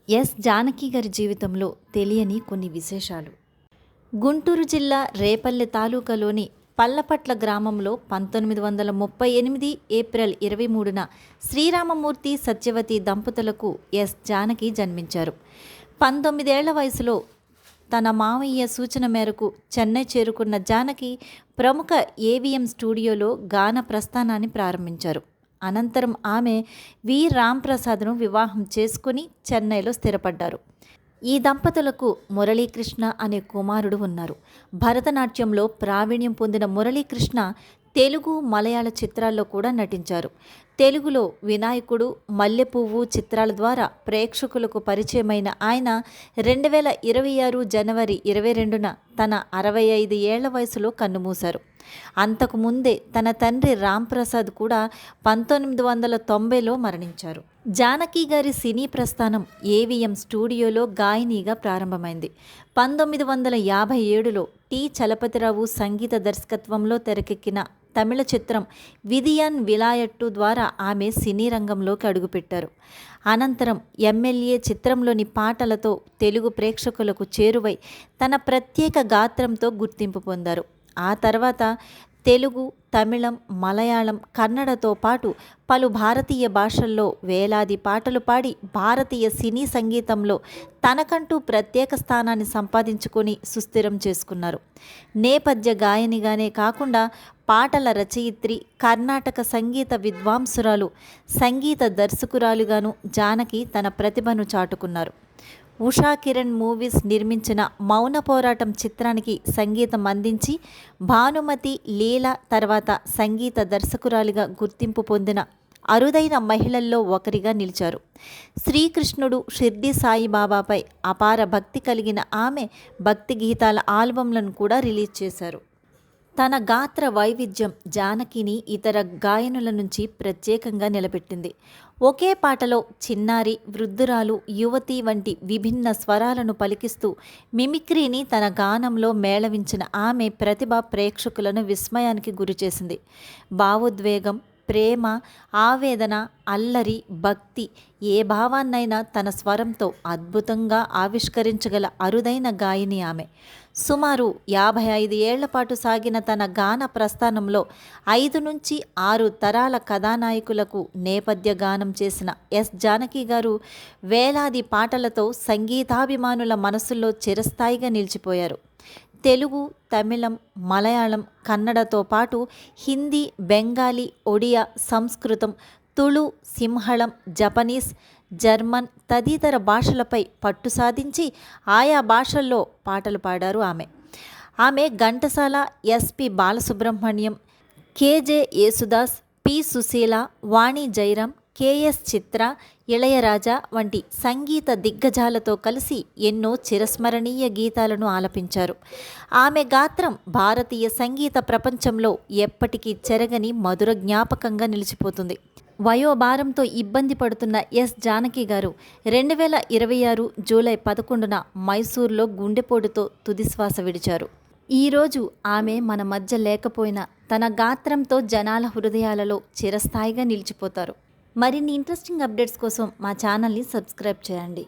Yes Janaki గారి జీవితంలో తెలియని కొన్ని విశేషాలు. గుంటూరు జిల్లా రేపల్లె తాలూకాలోని పల్లపట్ల గ్రామంలో 1938 ఏప్రిల్ 23న శ్రీరామమూర్తి సత్యవతి దంపతులకు ఎస్ జానకి జన్మించారు. 19 ఏళ్ల వయసులో తన మామయ్య సూచన మేరకు చెన్నై చేరుకున్న జానకి ప్రముఖ ఏవిఎం స్టూడియోలో గాన ప్రస్థానాన్ని ప్రారంభించారు. అనంతరం ఆమె వి రాంప్రసాద్ను వివాహం చేసుకుని చెన్నైలో స్థిరపడ్డారు. ఈ దంపతులకు మురళీకృష్ణ అనే కుమారుడు ఉన్నారు. భరతనాట్యంలో ప్రావీణ్యం పొందిన మురళీకృష్ణ తెలుగు, మలయాళ చిత్రాల్లో కూడా నటించారు. తెలుగులో వినాయకుడు, మల్లెపువ్వు చిత్రాల ద్వారా ప్రేక్షకులకు పరిచయమైన ఆయన 2026 జనవరి 22న తన 65 ఏళ్ల వయసులో కన్నుమూశారు. అంతకుముందే తన తండ్రి రాంప్రసాద్ కూడా 1990లో మరణించారు. జానకి గారి సినీ ప్రస్థానం ఏవిఎం స్టూడియోలో గాయనిగా ప్రారంభమైంది. 1957లో టి చలపతిరావు సంగీత దర్శకత్వంలో తెరకెక్కిన తమిళ చిత్రం విదియన్ విలాయట్టు ద్వారా ఆమె సినీ రంగంలోకి అడుగుపెట్టారు. అనంతరం ఎమ్మెల్యే చిత్రంలోని పాటలతో తెలుగు ప్రేక్షకులకు చేరువై తన ప్రత్యేక గాత్రంతో గుర్తింపు పొందారు. ఆ తర్వాత తెలుగు, తమిళం, మలయాళం, కన్నడతో పాటు పలు భారతీయ భాషల్లో వేలాది పాటలు పాడి భారతీయ సినీ సంగీతంలో తనకంటూ ప్రత్యేక స్థానాన్ని సంపాదించుకొని సుస్థిరం చేసుకున్నారు. నేపథ్య గాయనిగానే కాకుండా పాటల రచయిత్రి, కర్ణాటక సంగీత విద్వాంసురాలు, సంగీత దర్శకురాలుగాను జానకి తన ప్రతిభను చాటుకున్నారు. ఉషా కిరణ్ మూవీస్ నిర్మించిన మౌన పోరాటం చిత్రానికి సంగీతం అందించి భానుమతి, లీల తర్వాత సంగీత దర్శకురాలిగా గుర్తింపు పొందిన అరుదైన మహిళల్లో ఒకరిగా నిలిచారు. శ్రీకృష్ణుడు, షిర్డీ సాయిబాబాపై అపార భక్తి కలిగిన ఆమె భక్తి గీతాల ఆల్బమ్లను కూడా రిలీజ్ చేశారు. తన గాత్ర వైవిధ్యం జానకిని ఇతర గాయనుల నుంచి ప్రత్యేకంగా నిలబెట్టింది. ఒకే పాటలో చిన్నారి, వృద్ధురాలు, యువతి వంటి విభిన్న స్వరాలను పలికిస్తూ మిమిక్రీని తన గానంలో మేళవించిన ఆమె ప్రతిభ ప్రేక్షకులను విస్మయానికి గురిచేసింది. భావోద్వేగం, ప్రేమ, ఆవేదన, అల్లరి, భక్తి ఏ భావాన్నైనా తన స్వరంతో అద్భుతంగా ఆవిష్కరించగల అరుదైన గాయని ఆమె. సుమారు 55 ఏళ్ల పాటు సాగిన తన గాన ప్రస్థానంలో 5 నుంచి 6 తరాల కథానాయకులకు నేపథ్య గానం చేసిన ఎస్ జానకి గారు వేలాది పాటలతో సంగీతాభిమానుల మనసుల్లో చిరస్థాయిగా నిలిచిపోయారు. తెలుగు, తమిళం, మలయాళం, కన్నడతో పాటు హిందీ, బెంగాలీ, ఒడియా, సంస్కృతం, తుళు, సింహళం, జపనీస్, జర్మన్ తదితర భాషలపై పట్టు సాధించి ఆయా భాషల్లో పాటలు పాడారు ఆమె Ghantasala, SP Balasubrahmanyam, KJ Yesudas, P Susheela, వాణి జయరాం, కెఎస్ చిత్ర, ఇళయరాజా వంటి సంగీత దిగ్గజాలతో కలిసి ఎన్నో చిరస్మరణీయ గీతాలను ఆలపించారు. ఆమె గాత్రం భారతీయ సంగీత ప్రపంచంలో ఎప్పటికీ చెరగని మధుర జ్ఞాపకంగా నిలిచిపోతుంది. వయోభారంతో ఇబ్బంది పడుతున్న ఎస్ జానకి గారు 2026 జూలై 11న మైసూర్లో గుండెపోటుతో తుదిశ్వాస విడిచారు. ఈరోజు ఆమె మన మధ్య లేకపోయినా తన గాత్రంతో జనాల హృదయాలలో చిరస్థాయిగా నిలిచిపోతారు. మరిన్ని ఇంట్రెస్టింగ్ అప్డేట్స్ కోసం మా ఛానల్ని సబ్స్క్రైబ్ చేయండి.